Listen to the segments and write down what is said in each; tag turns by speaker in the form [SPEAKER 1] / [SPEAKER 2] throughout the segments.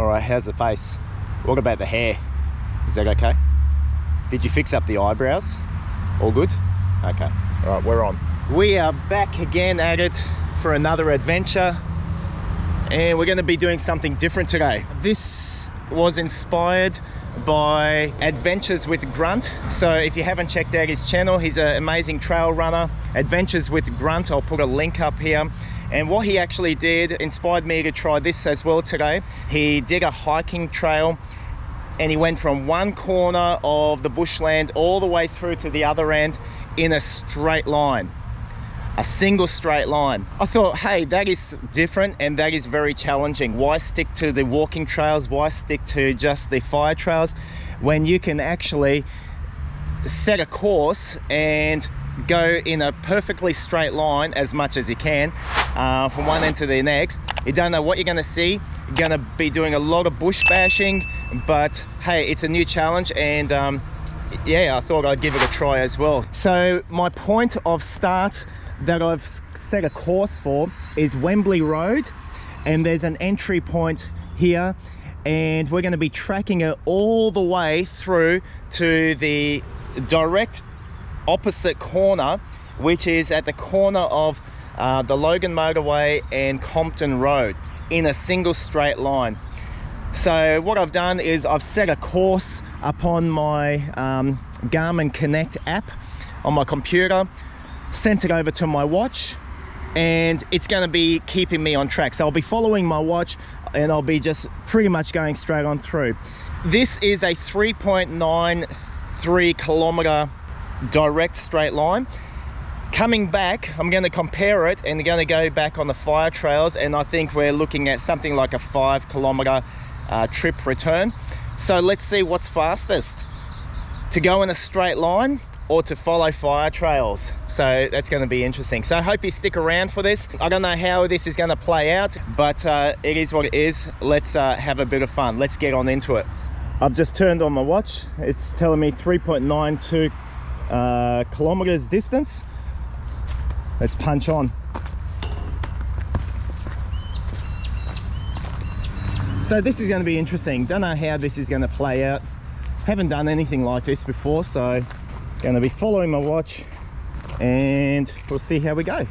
[SPEAKER 1] All right, how's the face? What about the hair? Is that okay? Did you fix up the eyebrows? All good? Okay, all right, we're on. We are back again at it for another adventure, and we're gonna be doing something different today. This was inspired by Adventures with Grunt. So if you haven't checked out his channel, he's an amazing trail runner. Adventures with Grunt, I'll put a link up here. And what he actually did inspired me to try this as well today. He did a hiking trail and he went from one corner of the bushland all the way through to the other end in a straight line. A single straight line. I thought, hey, that is different and that is very challenging. Why stick to the walking trails? Why stick to just the fire trails when you can actually set a course and go in a perfectly straight line as much as you can from one end to the next. You don't know what you're going to see. You're going to be doing a lot of bush bashing, but hey, it's a new challenge, and yeah, I thought I'd give it a try as well. So my point of start that I've set a course for is Wembley Road, and there's an entry point here, and we're going to be tracking it all the way through to the direct opposite corner, which is at the corner of the Logan Motorway and Compton Road in a single straight line. So what I've done is I've set a course upon my Garmin Connect app on my computer, sent it over to my watch, and it's going to be keeping me on track. So I'll be following my watch and I'll be just pretty much going straight on through. This is a 3.93 kilometer direct straight line. Coming back, I'm going to compare it and going to go back on the fire trails, and I think we're looking at something like a 5 kilometer trip return. So let's see what's fastest, to go in a straight line or to follow fire trails. So that's going to be interesting. So I hope you stick around for this. I don't know how this is going to play out, but it is what it is. Let's have a bit of fun. Let's get on into it. I've just turned on my watch. It's telling me 3.92 kilometers distance. Let's punch on. So this is going to be interesting. Don't know how this is going to play out. Haven't done anything like this before, so going to be following my watch and we'll see how we go.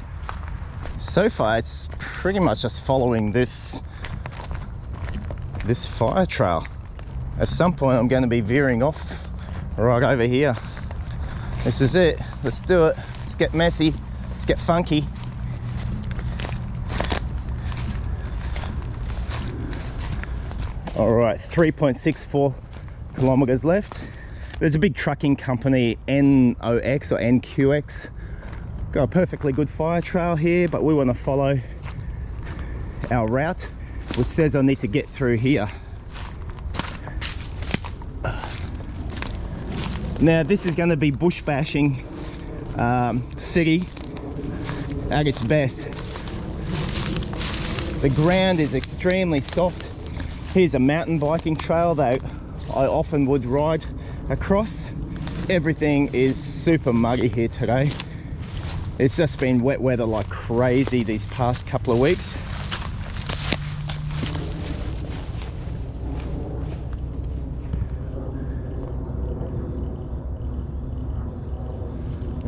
[SPEAKER 1] So far it's pretty much just following this fire trail. At some point I'm going to be veering off right over here. This is it. Let's do it. Let's get messy. Let's get funky. All right, 3.64 kilometers left. There's a big trucking company, NOX or NQX. Got a perfectly good fire trail here, but we want to follow our route, which says I need to get through here. Now this is going to be bush bashing city at its best. The ground is extremely soft. Here's a mountain biking trail that I often would ride across. Everything is super muggy here today. It's just been wet weather like crazy these past couple of weeks.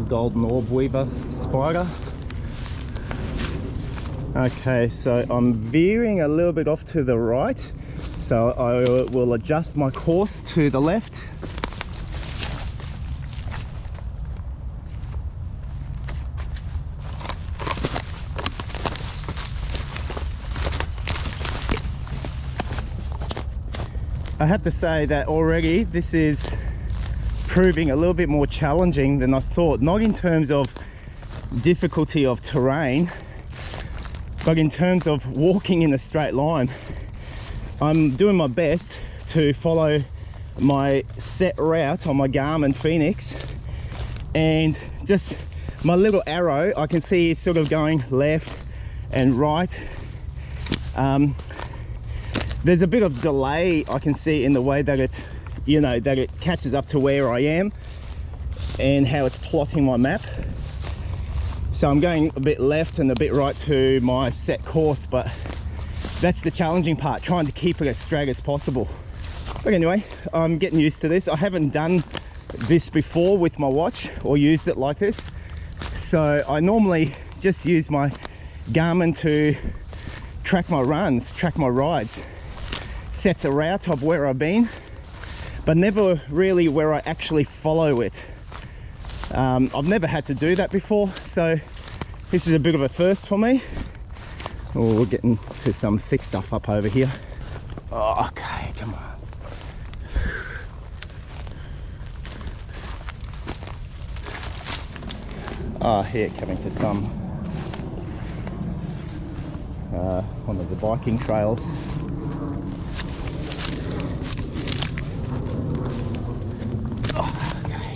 [SPEAKER 1] Golden orb weaver spider. Okay, so I'm veering a little bit off to the right, so I will adjust my course to the left. I have to say that already this is proving a little bit more challenging than I thought. Not in terms of difficulty of terrain, but in terms of walking in a straight line. I'm doing my best to follow my set route on my Garmin Phoenix, and just my little arrow I can see is sort of going left and right. There's a bit of delay I can see in the way that it, you know, that it catches up to where I am and how it's plotting my map. So I'm going a bit left and a bit right to my set course, but that's the challenging part, trying to keep it as straight as possible. But anyway, I'm getting used to this. I haven't done this before with my watch or used it like this. So I normally just use my Garmin to track my runs, track my rides. Sets a route of where I've been, but never really where I actually follow it. I've never had to do that before, so this is a bit of a first for me. Oh, we're getting to some thick stuff up over here. Oh, okay, come on. Oh, here, coming to some one of the biking trails. Oh, okay.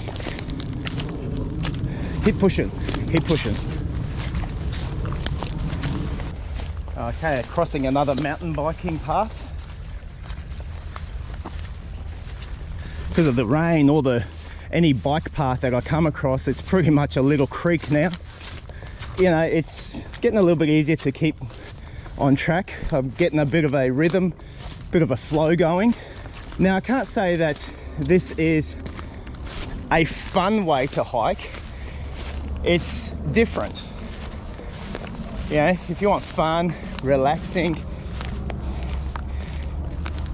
[SPEAKER 1] Keep pushing, keep pushing. Okay, crossing another mountain biking path. Because of the rain or any bike path that I come across, it's pretty much a little creek now. You know, it's getting a little bit easier to keep on track. I'm getting a bit of a rhythm, bit of a flow going. Now, I can't say that this is a fun way to hike. It's different. You know, if you want fun, relaxing,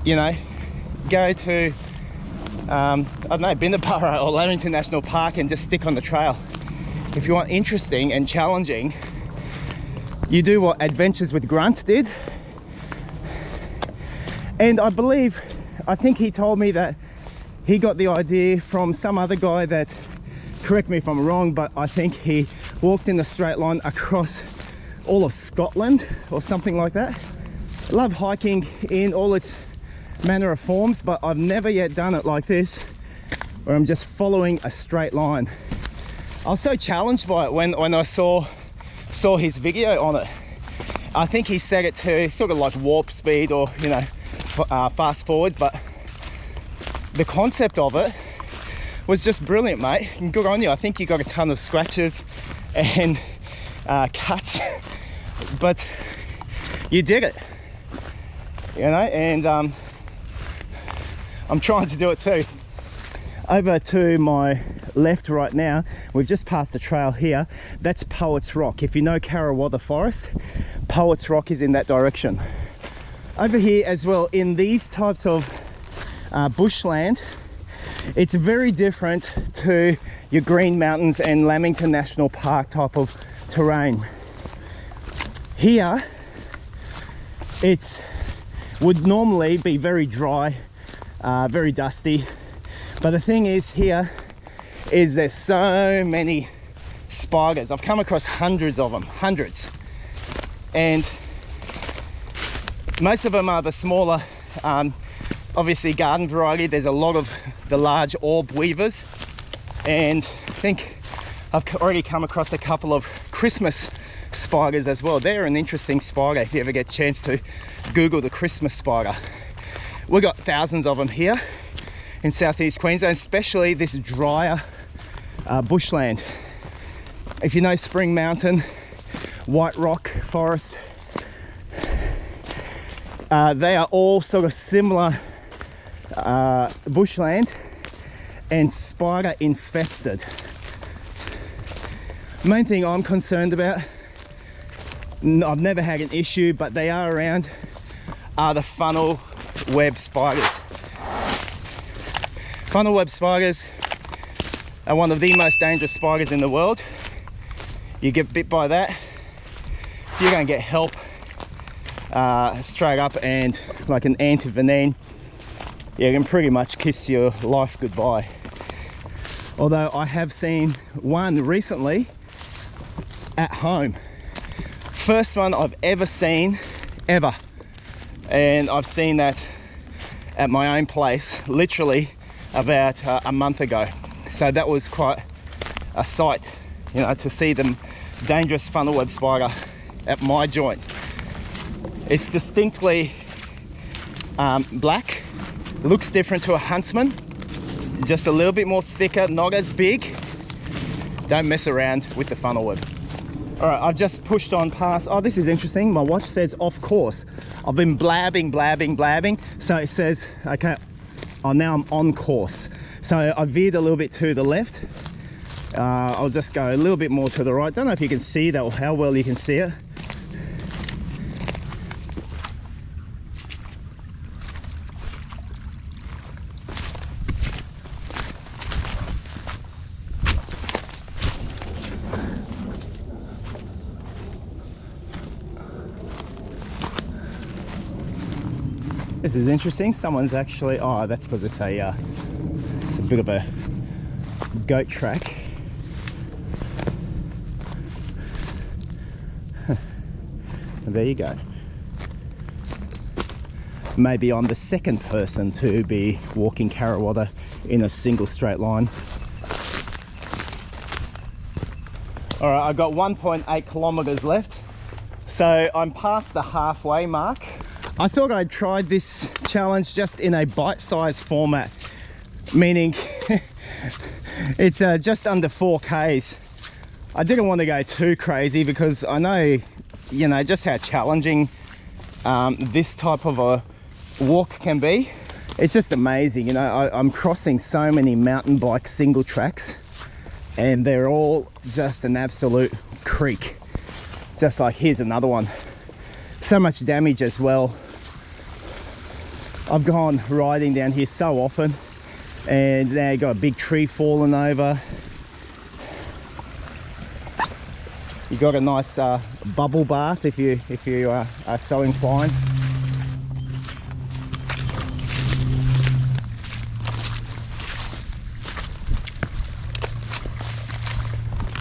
[SPEAKER 1] you know, go to I don't know, Binnaburra or Lamington National Park and just stick on the trail. If you want interesting and challenging, you do what Adventures with Grunt did. And I think he told me that he got the idea from some other guy that, correct me if I'm wrong, but I think he walked in a straight line across all of Scotland or something like that. I love hiking in all its manner of forms, but I've never yet done it like this, where I'm just following a straight line. I was so challenged by it when I saw his video on it. I think he set it to sort of like warp speed or, you know, fast forward, but the concept of it was just brilliant, mate. And good on you. I think you got a ton of scratches and cuts, but you did it, you know. And I'm trying to do it too. Over to my left right now, we've just passed the trail here. That's Poets Rock. If you know Karawatha Forest, Poets Rock is in that direction. Over here as well, in these types of bushland, it's very different to your Green Mountains and Lamington National Park type of terrain. Here, it would normally be very dry, very dusty. But the thing is here is there's so many spiders. I've come across hundreds of them, hundreds. And most of them are the smaller, obviously garden variety. There's a lot of the large orb weavers. And I think I've already come across a couple of Christmas spiders as well. They're an interesting spider if you ever get a chance to Google the Christmas spider. We've got thousands of them here in southeast Queensland, especially this drier bushland. If you know Spring Mountain, White Rock Forest, they are all sort of similar bushland and spider infested. The main thing I'm concerned about, I've never had an issue, but they are around, are the funnel web spiders. Funnel web spiders are one of the most dangerous spiders in the world. You get bit by that, you're going to get help straight up, and like an antivenin, you can pretty much kiss your life goodbye. Although I have seen one recently at home. First one I've ever seen, ever. And I've seen that at my own place literally about a month ago. So that was quite a sight, you know, to see the dangerous funnel web spider at my joint. It's distinctly black. It looks different to a huntsman, just a little bit more thicker, not as big. Don't mess around with the funnel web. All right, I've just pushed on past. Oh, this is interesting. My watch says off course. I've been blabbing. So it says, okay, oh, now I'm on course. So I veered a little bit to the left. I'll just go a little bit more to the right. Don't know if you can see that or how well you can see it. This is interesting. Someone's actually, oh, that's because it's a bit of a goat track. And there you go. Maybe I'm the second person to be walking Karawatha in a single straight line. All right, I've got 1.8 kilometers left. So I'm past the halfway mark. I thought I'd try this challenge just in a bite-sized format, meaning it's just under 4Ks. I didn't want to go too crazy because I know, you know, just how challenging this type of a walk can be. It's just amazing, you know. I'm crossing so many mountain bike single tracks and they're all just an absolute creek. Just like here's another one. So much damage as well. I've gone riding down here so often and now you got a big tree falling over. You got a nice bubble bath if you are so inclined.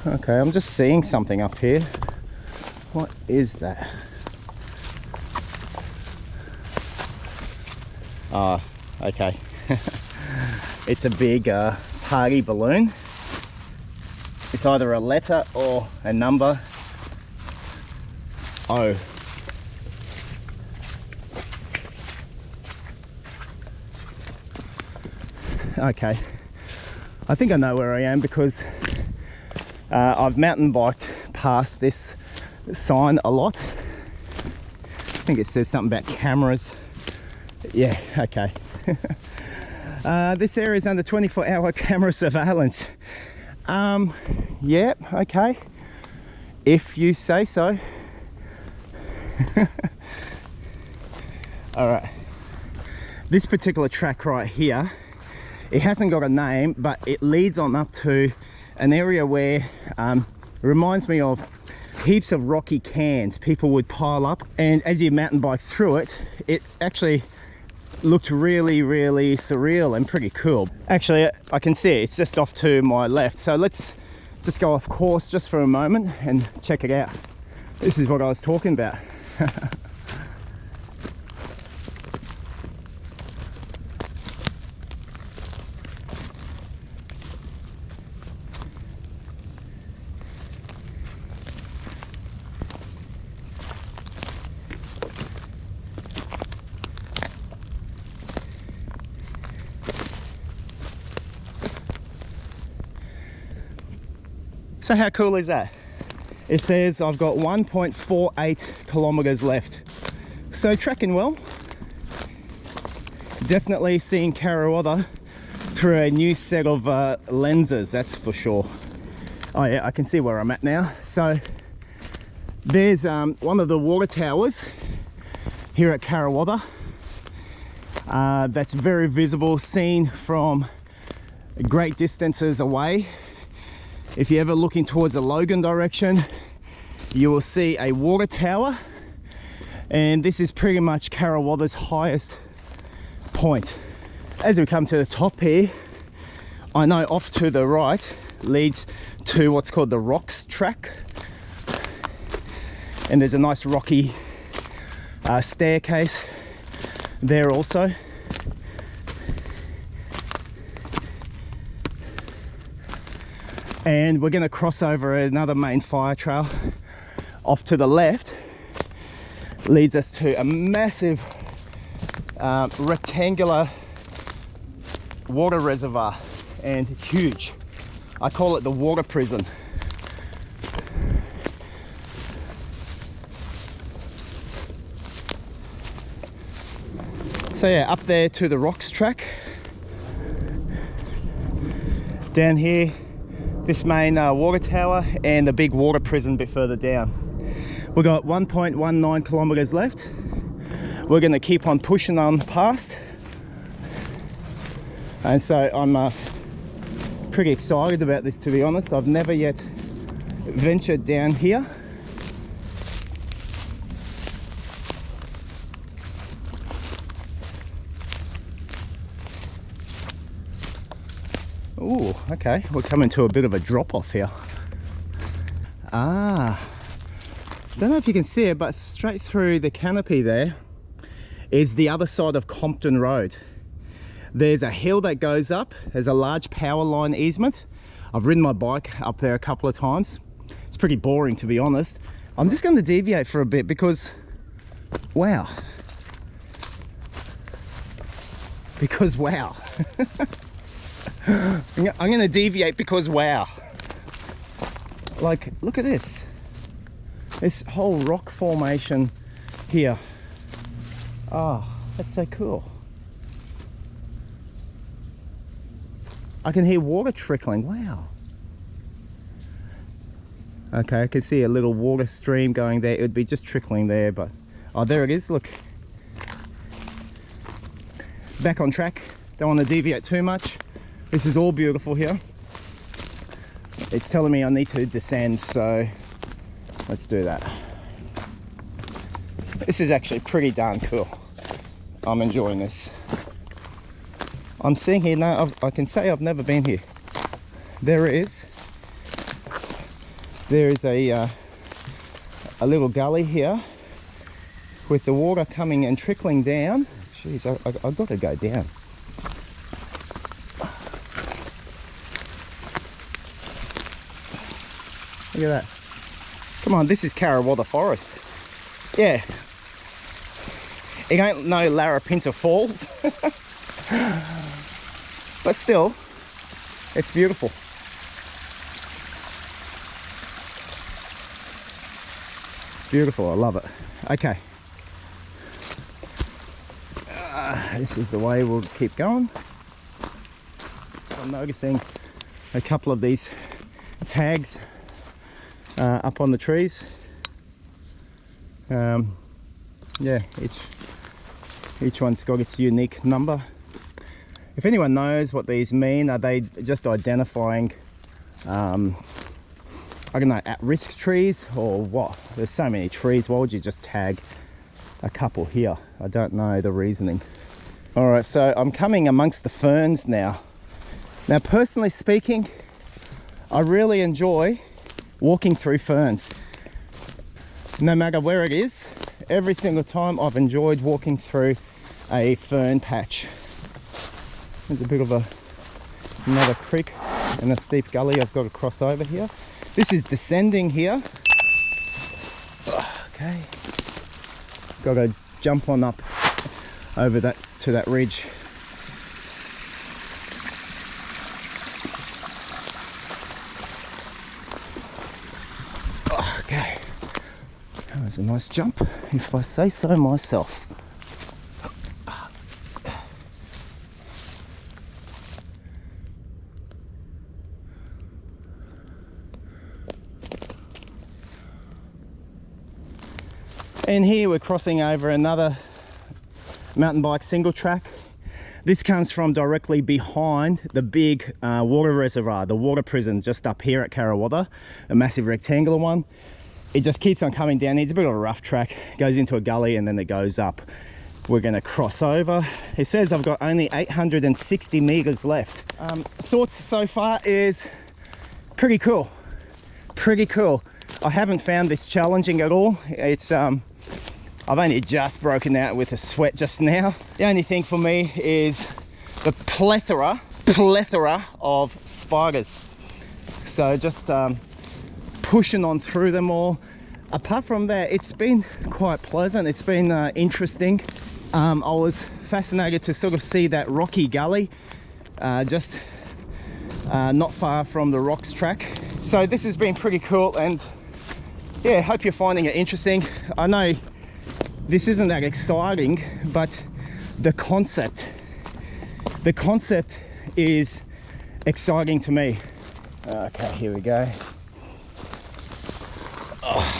[SPEAKER 1] Okay, I'm just seeing something up here. What is that? Ah, okay. It's a big party balloon. It's either a letter or a number. O. Okay. I think I know where I am because I've mountain biked past this sign a lot. I think it says something about cameras. Yeah, okay. This area is under 24-hour camera surveillance. Yeah, okay. If you say so. All right. This particular track right here, it hasn't got a name, but it leads on up to an area where it reminds me of heaps of rocky cans people would pile up, and as you mountain bike through it, it actually looked really surreal and pretty cool. Actually, I can see it. It's just off to my left, so let's just go off course just for a moment and check it out. This is what I was talking about. So how cool is that? It says I've got 1.48 kilometers left. So tracking well. Definitely seeing Karawatha through a new set of lenses, that's for sure. Oh yeah, I can see where I'm at now. So there's one of the water towers here at Karawatha. That's very visible, seen from great distances away. If you're ever looking towards the Logan direction, you will see a water tower, and this is pretty much Karawatha's highest point. As we come to the top here, I know off to the right leads to what's called the Rocks track, and there's a nice rocky staircase there also. And we're going to cross over another main fire trail. Off to the left leads us to a massive rectangular water reservoir, and it's huge. I call it the water prison. So yeah, up there to the rocks track. Down here, this main water tower and the big water prison a bit further down. We've got 1.19 kilometers left. We're going to keep on pushing on past. And so I'm pretty excited about this, to be honest. I've never yet ventured down here. Ooh, okay, we're coming to a bit of a drop off here. Don't know if you can see it, but straight through the canopy there is the other side of Compton Road. There's a hill that goes up. There's a large power line easement. I've ridden my bike up there a couple of times. It's pretty boring, to be honest. I'm just going to deviate for a bit because, wow. Because wow. I'm going to deviate because wow. Like, look at this. This whole rock formation here. Oh, that's so cool. I can hear water trickling. Wow. Okay, I can see a little water stream going there. It would be just trickling there, but oh, there it is. Look. Back on track. Don't want to deviate too much. This is all beautiful here. It's telling me I need to descend, so let's do that. This is actually pretty darn cool. I'm enjoying this. I'm seeing here now, I can say I've never been here. There it is. There is a little gully here with the water coming and trickling down. Jeez, I've got to go down. Look at that. Come on, this is Karawatha Forest. Yeah. It ain't no Larapinta Falls. But still, it's beautiful. It's beautiful, I love it. Okay. This is the way we'll keep going. I'm noticing a couple of these tags up on the trees. Yeah, each one's got its unique number. If anyone knows what these mean, are they just identifying I don't know, at-risk trees or what? There's so many trees, why would you just tag a couple here? I don't know the reasoning. All right, so I'm coming amongst the ferns now. Now, personally speaking, I really enjoy walking through ferns. No matter where it is, every single time I've enjoyed walking through a fern patch. There's a bit of another creek and a steep gully I've got to cross over here. This is descending here. Okay. Got to jump on up over that to that ridge. Okay. That was a nice jump, if I say so myself. And here we're crossing over another mountain bike single track. This comes from directly behind the big water reservoir, the water prison just up here at Karawatha, a massive rectangular one. It just keeps on coming down. It's a bit of a rough track, goes into a gully and then it goes up. We're going to cross over. It says I've got only 860 meters left. Thoughts so far is pretty cool. Pretty cool. I haven't found this challenging at all. It's I've only just broken out with a sweat just now. The only thing for me is the plethora of spiders. So just pushing on through them all. Apart from that, it's been quite pleasant. It's been interesting. I was fascinated to sort of see that rocky gully just not far from the rocks track. So this has been pretty cool, and yeah, hope you're finding it interesting. I know this isn't that exciting, but the concept is exciting to me. Okay, here we go. Oh.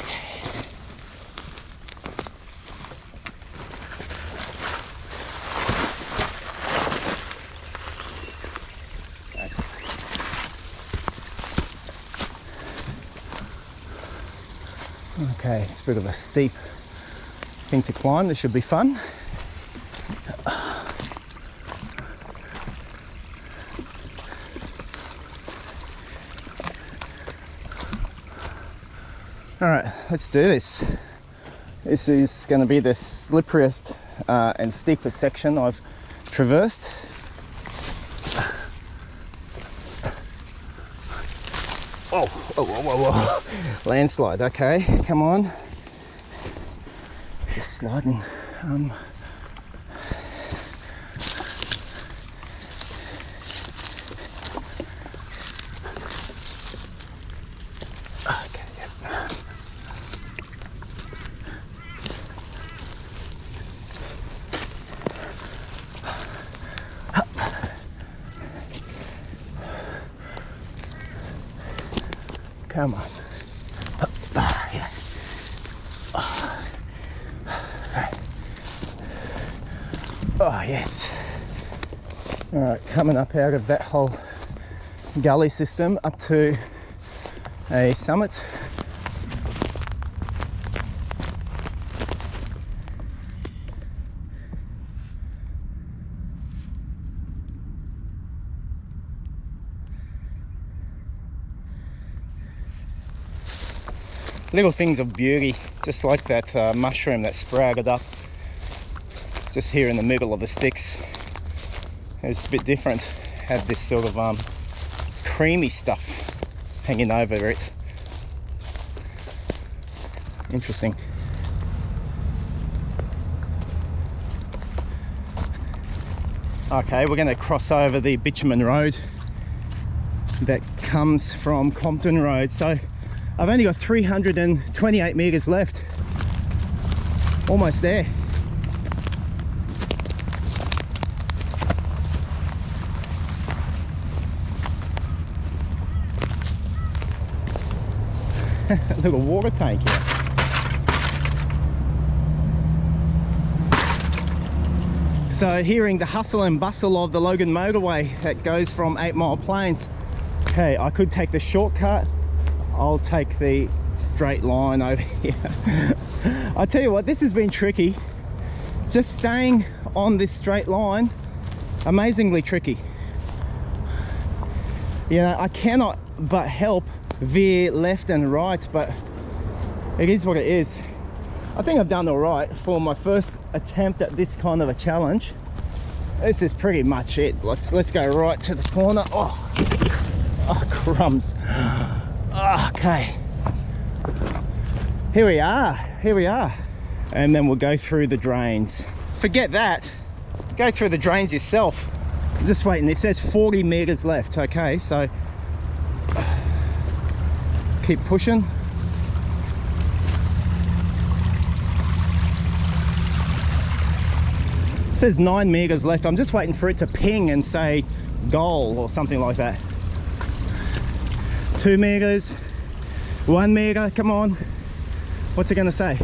[SPEAKER 1] Okay, it's a bit of a steep thing to climb. This should be fun. All right, let's do this. This is going to be the slipperiest and steepest section I've traversed. Oh, whoa, whoa, whoa. Landslide, okay, come on. Just sliding. Okay, yeah. Come on. Yeah. Oh, yes. All right, coming up out of that whole gully system up to a summit. Little things of beauty, just like that mushroom that sprouted up just here in the middle of the sticks. It's a bit different, had this sort of creamy stuff hanging over it. Interesting. Okay, we're going to cross over the bitumen road that comes from Compton Road. So I've only got 328 meters left. Almost there. A little water tank here. So hearing the hustle and bustle of the Logan motorway that goes from 8 Mile Plains. Okay, I could take the shortcut. I'll take the straight line over here. I tell you what, this has been tricky. Just staying on this straight line, amazingly tricky. You know, I cannot but help veer left and right, but it is what it is. I think I've done all right for my first attempt at this kind of a challenge. This is pretty much it. Let's go right to the corner. Oh crumbs. Okay, here we are, and then we'll go through the drains. Forget that, go through the drains yourself. I'm just waiting. It says 40 meters left. Okay, so keep pushing. It says 9 meters left. I'm just waiting for it to ping and say goal or something like that. 2 meters, 1 meter, come on. What's it gonna say?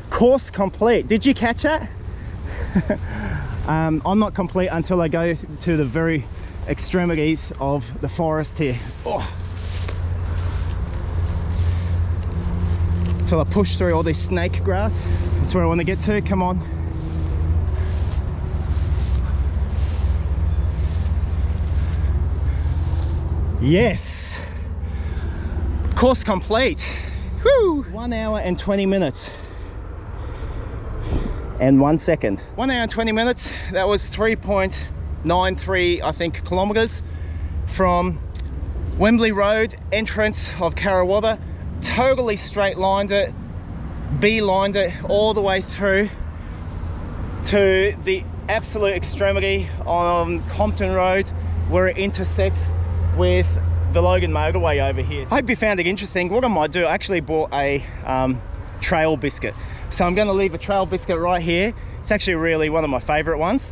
[SPEAKER 1] Course complete. Did you catch that? I'm not complete until I go to the very extremities of the forest here. Till I push through all this snake grass. That's where I want to get to. Come on. Yes. Course complete. Woo! 1 hour and 20 minutes and 1 second. 1 hour and 20 minutes. That was 3.93, I think, kilometers from Wembley Road, entrance of Karawatha. Totally straight lined it, beelined it all the way through to the absolute extremity on Compton Road, where it intersects with the Logan motorway over here. I hope you found it interesting. What I might do, I actually bought a trail biscuit. So I'm going to leave a trail biscuit right here It's actually really one of my favorite ones,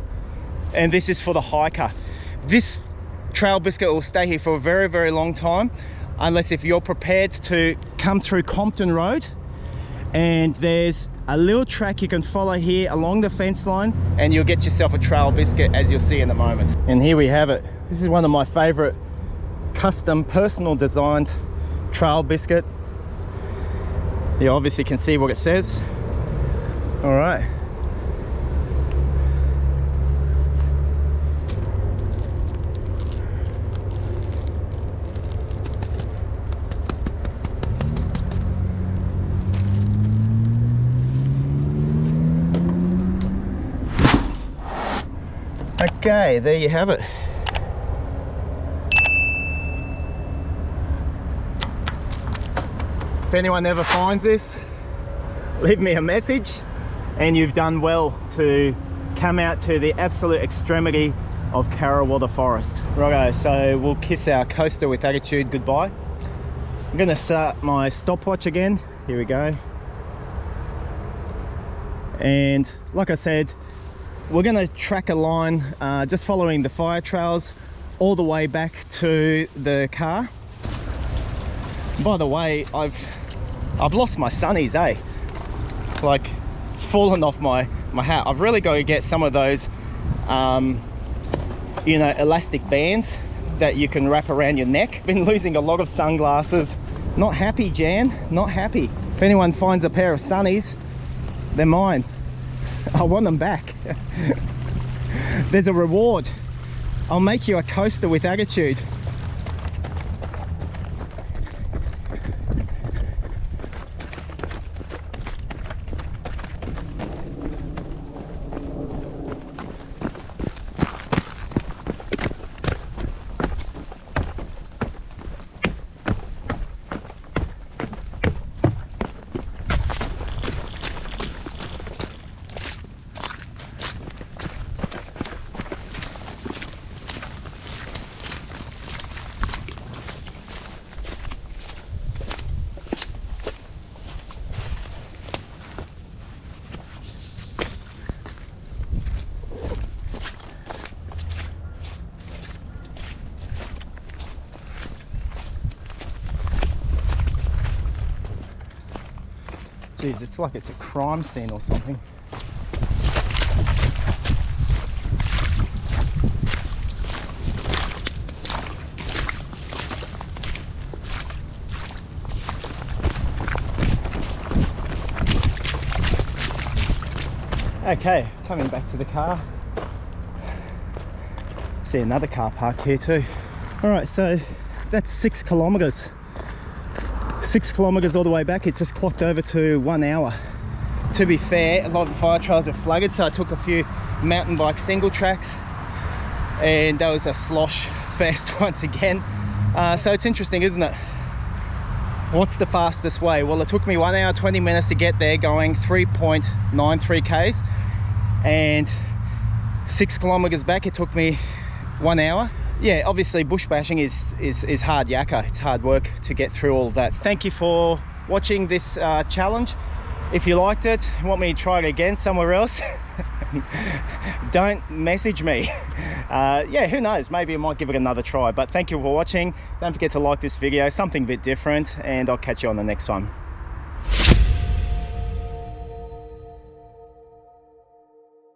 [SPEAKER 1] and this is for the hiker. This trail biscuit will stay here for a very, very long time, unless if you're prepared to come through Compton Road, and there's a little track you can follow here along the fence line, and you'll get yourself a trail biscuit, as you'll see in a moment. And here we have it. This is one of my favorite custom personal designed trail biscuit. You obviously can see what it says. All right. Okay, there you have it. If anyone ever finds this, leave me a message, and you've done well to come out to the absolute extremity of Karawatha Forest. Righto, so we'll kiss our coaster with attitude goodbye. I'm gonna start my stopwatch again. Here we go. And like I said, we're gonna track a line just following the fire trails all the way back to the car. By the way, I've lost my sunnies, eh? Like, it's fallen off my hat. I've really got to get some of those you know, elastic bands that you can wrap around your neck. Been losing a lot of sunglasses. Not happy, Jan, not happy. If anyone finds a pair of sunnies, they're mine. I want them back. There's a reward. I'll make you a coaster with attitude. Jeez, it's like it's a crime scene or something. Okay, coming back to the car. See another car parked here too. All right, so that's 6 kilometers. 6 kilometers all the way back. It just clocked over to 1 hour. To be fair, a lot of the fire trails were flooded, so I took a few mountain bike single tracks, and that was a slosh fest once again. So it's interesting, isn't it? What's the fastest way? Well, it took me 1 hour 20 minutes to get there, going 3.93 k's, and 6 kilometers back it took me 1 hour. Yeah, obviously bush bashing is hard yakka. It's hard work to get through all of that. Thank you for watching this challenge. If you liked it, want me to try it again somewhere else, don't message me. Yeah, who knows, maybe I might give it another try. But thank you for watching. Don't forget to like this video, something a bit different, and I'll catch you on the next one.